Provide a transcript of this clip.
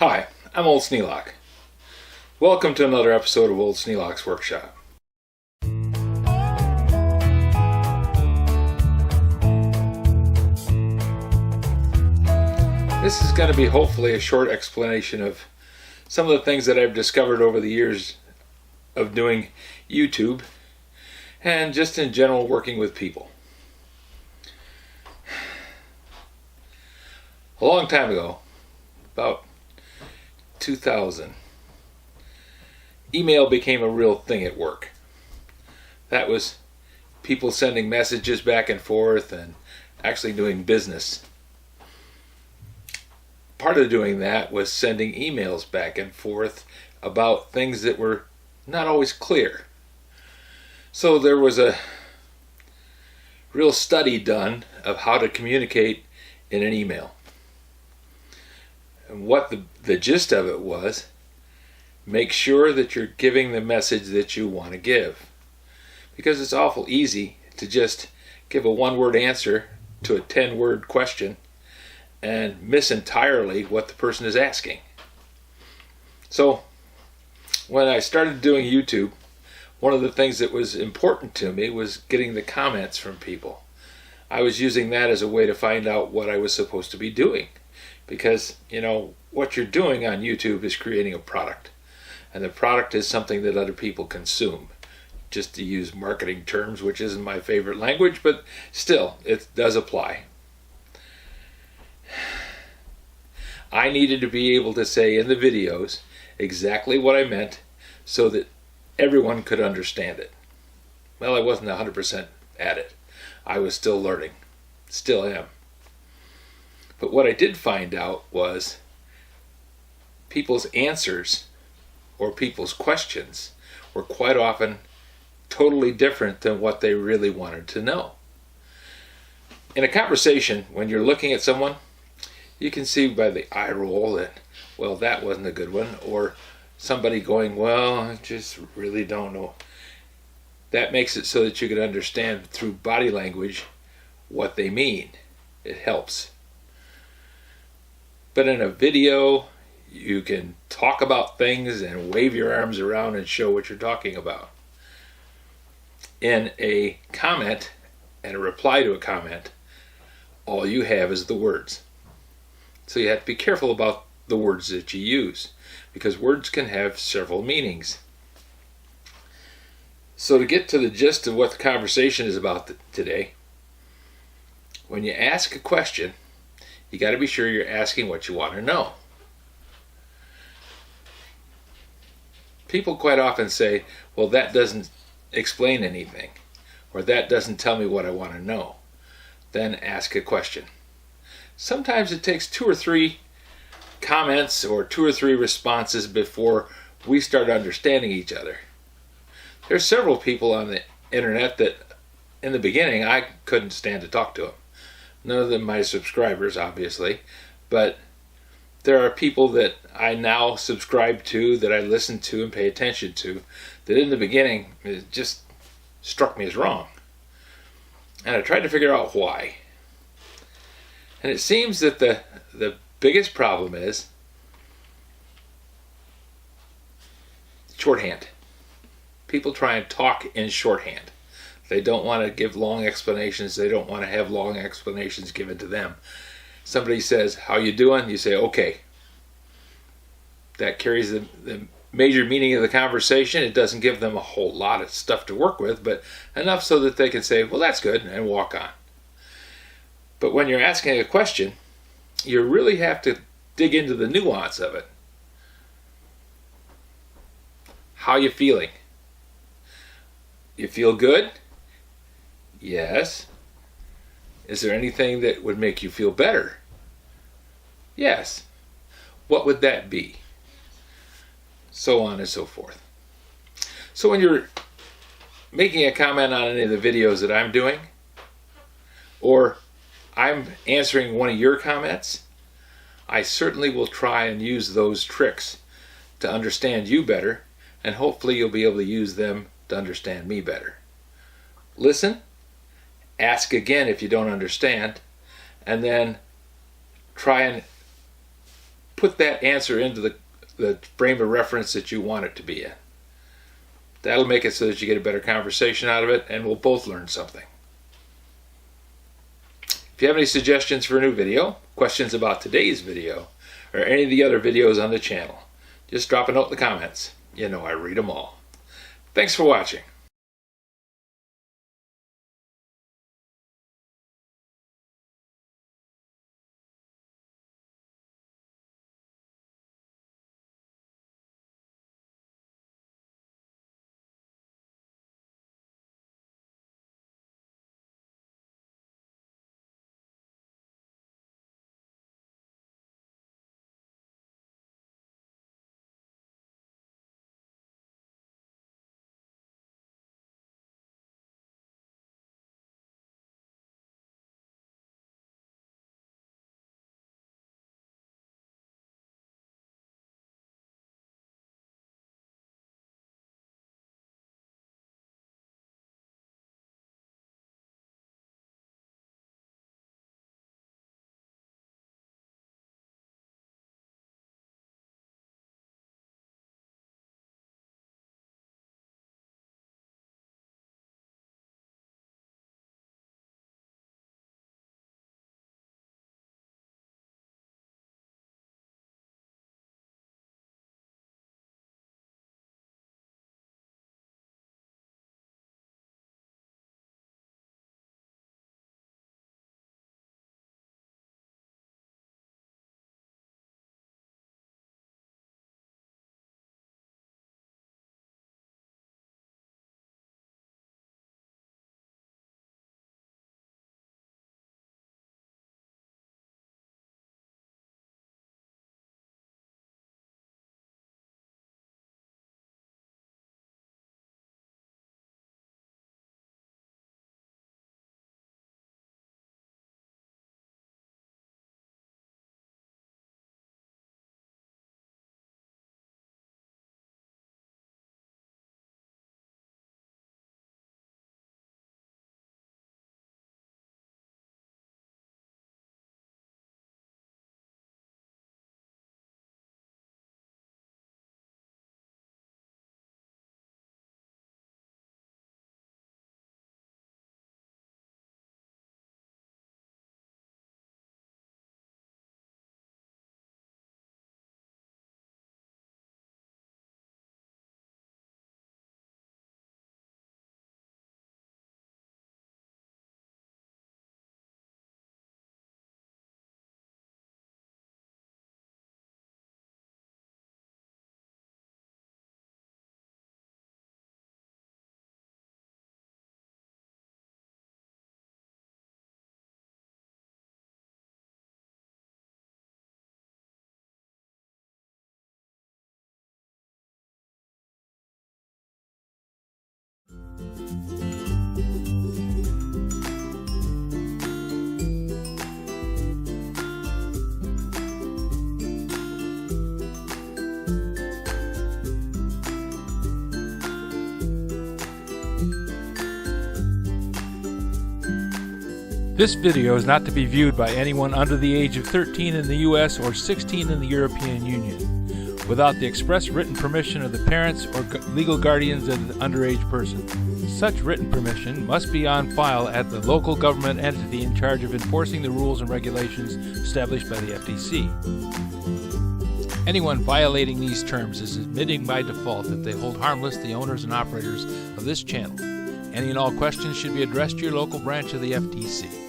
Hi, I'm Old Sneelock. Welcome to another episode of Old Sneelock's Workshop. This is going to be hopefully a short explanation of some of the things that I've discovered over the years of doing YouTube and just in general working with people. A long time ago, about 2000, email became a real thing at work. That was people sending messages back and forth and actually doing business. Part of doing that was sending emails back and forth about things that were not always clear. So there was a real study done of how to communicate in an email. And what the gist of it was, make sure that you're giving the message that you want to give. Because it's awful easy to just give a one-word answer to a 10-word question and miss entirely what the person is asking. So, when I started doing YouTube, one of the things that was important to me was getting the comments from people. I was using that as a way to find out what I was supposed to be doing. Because, what you're doing on YouTube is creating a product. And the product is something that other people consume. Just to use marketing terms, which isn't my favorite language, but still, it does apply. I needed to be able to say in the videos exactly what I meant so that everyone could understand it. Well, I wasn't 100% at it. I was still learning. Still am. But what I did find out was people's answers or people's questions were quite often totally different than what they really wanted to know. In a conversation, when you're looking at someone, you can see by the eye roll that, well, that wasn't a good one, or somebody going, well, I just really don't know. That makes it so that you can understand through body language what they mean. It helps. But in a video, you can talk about things and wave your arms around and show what you're talking about. In a comment and a reply to a comment, all you have is the words. So you have to be careful about the words that you use, because words can have several meanings. So to get to the gist of what the conversation is about today, when you ask a question, you got to be sure you're asking what you want to know. People quite often say, well, that doesn't explain anything, or that doesn't tell me what I want to know. Then ask a question. Sometimes it takes 2 or 3 comments or 2 or 3 responses before we start understanding each other. There's several people on the internet that in the beginning I couldn't stand to talk to them. None of them my subscribers, obviously, but there are people that I now subscribe to, that I listen to and pay attention to, that in the beginning it just struck me as wrong. And I tried to figure out why. And it seems that the biggest problem is shorthand. People try and talk in shorthand. They don't want to give long explanations. They don't want to have long explanations given to them. Somebody says, how you doing? You say, okay. That carries the major meaning of the conversation. It doesn't give them a whole lot of stuff to work with, but enough so that they can say, well, that's good, and walk on. But when you're asking a question, you really have to dig into the nuance of it. How you feeling? You feel good? Yes. Is there anything that would make you feel better? Yes. What would that be? So on and so forth. So when you're making a comment on any of the videos that I'm doing, or I'm answering one of your comments, I certainly will try and use those tricks to understand you better, and hopefully you'll be able to use them to understand me better. Listen, ask again if you don't understand, and then try and put that answer into the frame of reference that you want it to be in. That'll make it so that you get a better conversation out of it, and we'll both learn something. If you have any suggestions for a new video, questions about today's video, or any of the other videos on the channel, just drop a note in the comments. You know I read them all. Thanks for watching. This video is not to be viewed by anyone under the age of 13 in the U.S. or 16 in the European Union, without the express written permission of the parents or legal guardians of the underage person. Such written permission must be on file at the local government entity in charge of enforcing the rules and regulations established by the FTC. Anyone violating these terms is admitting by default that they hold harmless the owners and operators of this channel. Any and all questions should be addressed to your local branch of the FTC.